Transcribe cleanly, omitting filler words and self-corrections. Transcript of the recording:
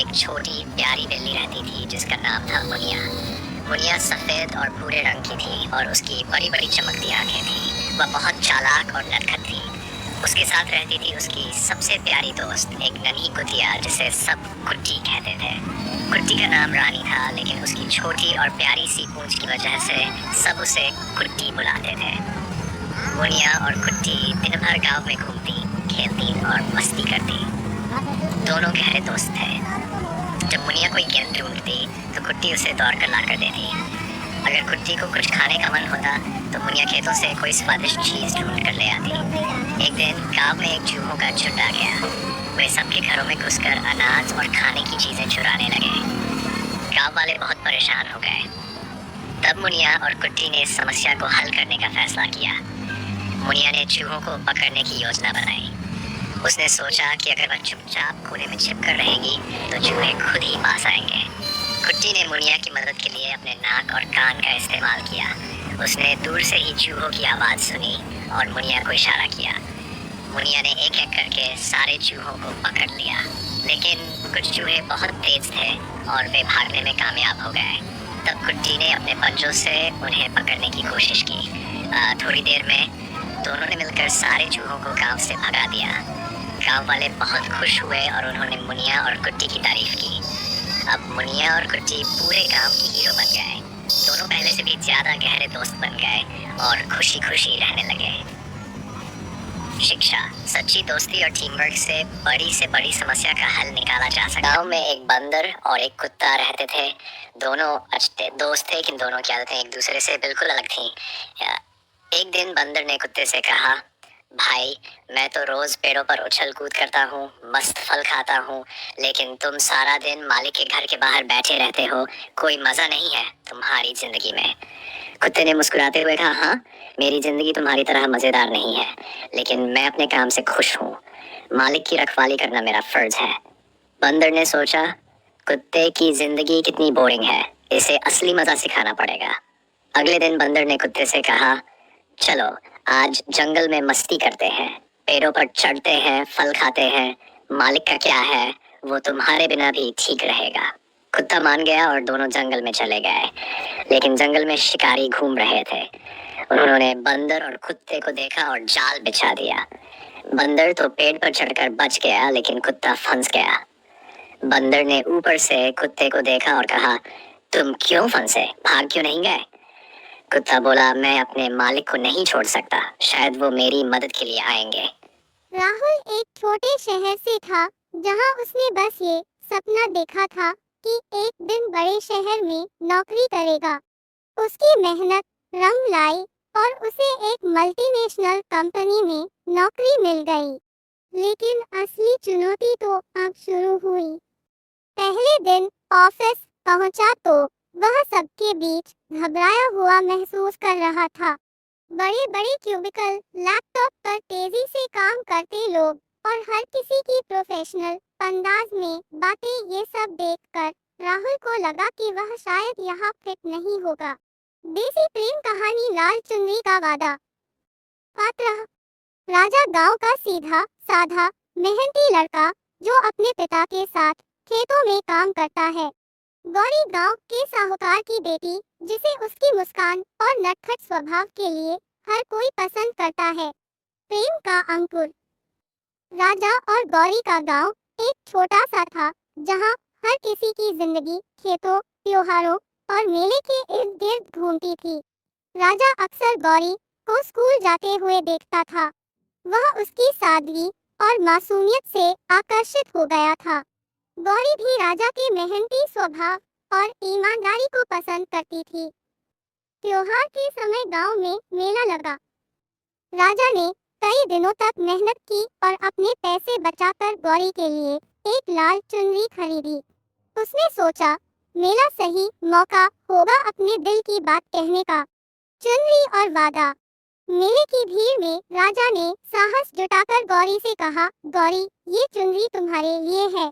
एक छोटी प्यारी बिल्ली रहती थी जिसका नाम था मुनिया। मुनिया सफ़ेद और भूरे रंग की थी और उसकी बड़ी बड़ी चमकती आंखें थी। वह बहुत चालाक और नटखट थी। उसके साथ रहती थी उसकी सबसे प्यारी दोस्त, एक नन्ही कुतिया जिसे सब कुट्टी कहते थे। कुट्टी का नाम रानी था, लेकिन उसकी छोटी और प्यारी सी पूंछ की वजह से सब उसे कुट्टी बुलाते थे। मुनिया और कुट्टी दिन भर गांव में घूमती, खेलती और मस्ती करती। दोनों गहरे दोस्त थे। जब मुनिया कोई गेंद ढूंढती तो कुट्टी उसे दौड़ कर ला कर देती। अगर कुट्टी को कुछ खाने का मन होता तो मुनिया खेतों से कोई स्वादिष्ट चीज ढूंढ कर ले आती। एक दिन गांव में एक चूहों का झुंड आ गया। वे सबके घरों में घुसकर अनाज और खाने की चीजें चुराने लगे। गांव वाले बहुत परेशान हो गए। तब मुनिया और कुट्टी ने इस समस्या को हल करने का फैसला किया। मुनिया ने चूहों को पकड़ने की योजना बनाई। उसने सोचा कि अगर वह चुपचाप कोने में छिपकर रहेगी तो चूहे खुद ही पास आएंगे। कुट्टी ने मुनिया की मदद के लिए अपने नाक और कान का इस्तेमाल किया। उसने दूर से ही चूहों की आवाज़ सुनी और मुनिया को इशारा किया। मुनिया ने एक एक करके सारे चूहों को पकड़ लिया, लेकिन कुछ चूहे बहुत तेज थे और वे भागने में कामयाब हो गए। तब कुट्टी ने अपने पंजों से उन्हें पकड़ने की कोशिश की। थोड़ी देर में दोनों ने मिलकर सारे चूहों को गांव से भगा दिया। गांव वाले बहुत खुश हुए और उन्होंने मुनिया और कुट्टी की तारीफ की। अब मुनिया और कुट्टी पूरे गांव की हीरो बन गए। दोनों पहले से भी ज्यादा गहरे दोस्त बन गए और खुशी खुशी रहने लगे। शिक्षा, सच्ची दोस्ती और टीम वर्क से बड़ी समस्या का हल निकाला जा सकता है। गांव में एक बंदर और एक कुत्ता रहते थे। दोनों अच्छे दोस्त थे, लेकिन दोनों की आदतें एक दूसरे से बिल्कुल अलग थीं। एक दिन बंदर ने कुत्ते से कहा, भाई, मैं तो रोज पेड़ों पर उछल कूद करता हूँ, मस्त फल खाता हूँ, लेकिन तुम सारा दिन मालिक के घर के बाहर बैठे रहते हो। कोई मजा नहीं है तुम्हारी जिंदगी में। कुत्ते ने मुस्कुराते हुए कहा, हाँ, मेरी जिंदगी तुम्हारी तरह मजेदार नहीं है, लेकिन मैं अपने काम से खुश हूँ। मालिक की रखवाली करना मेरा फर्ज है। बंदर ने सोचा, कुत्ते की जिंदगी कितनी बोरिंग है, इसे असली मजा सिखाना पड़ेगा। अगले दिन बंदर ने कुत्ते से कहा, चलो आज जंगल में मस्ती करते हैं, पेड़ों पर चढ़ते हैं, फल खाते हैं। मालिक का क्या है, वो तुम्हारे बिना भी ठीक रहेगा। कुत्ता मान गया और दोनों जंगल में चले गए। लेकिन जंगल में शिकारी घूम रहे थे। उन्होंने बंदर और कुत्ते को देखा और जाल बिछा दिया। बंदर तो पेड़ पर चढ़कर बच गया, लेकिन कुत्ता फंस गया। बंदर ने ऊपर से कुत्ते को देखा और कहा, तुम क्यों फंसे, भाग क्यों नहीं गए? कुत्ता बोला, मैं अपने मालिक को नहीं छोड़ सकता, शायद वो मेरी मदद के लिए आएंगे। राहुल एक छोटे शहर से था, जहां उसने बस ये सपना देखा था कि एक दिन बड़े शहर में नौकरी करेगा। उसकी मेहनत रंग लाई और उसे एक मल्टीनेशनल कंपनी में नौकरी मिल गई। लेकिन असली चुनौती तो अब शुरू हुई। पहले दिन ऑफिस पहुंचा तो वह सबके बीच घबराया हुआ महसूस कर रहा था। बड़े बड़े क्यूबिकल, लैपटॉप पर तेजी से काम करते लोग और हर किसी की प्रोफेशनल अंदाज में बातें, ये सब देखकर राहुल को लगा कि वह शायद यहाँ फिट नहीं होगा। देसी प्रेम कहानी, लाल चुनरी का वादा। पात्र: राजा गांव का सीधा साधा मेहनती लड़का जो अपने पिता के साथ खेतों में काम करता है। गौरी गांव के साहूकार की बेटी, जिसे उसकी मुस्कान और नटखट स्वभाव के लिए हर कोई पसंद करता है। प्रेम का अंकुर: राजा और गौरी का गांव एक छोटा सा था, जहां हर किसी की जिंदगी खेतों, त्योहारों और मेले के इर्द गिर्द घूमती थी। राजा अक्सर गौरी को स्कूल जाते हुए देखता था। वह उसकी सादगी और मासूमियत से आकर्षित हो गया था। गौरी भी राजा के मेहनती स्वभाव और ईमानदारी को पसंद करती थी। त्योहार के समय गांव में मेला लगा। राजा ने कई दिनों तक मेहनत की और अपने पैसे बचाकर गौरी के लिए एक लाल चुनरी खरीदी। उसने सोचा, मेला सही मौका होगा अपने दिल की बात कहने का। चुनरी और वादा। मेले की भीड़ में राजा ने साहस जुटाकर गौरी से कहा, गौरी, ये चुनरी तुम्हारे लिए है।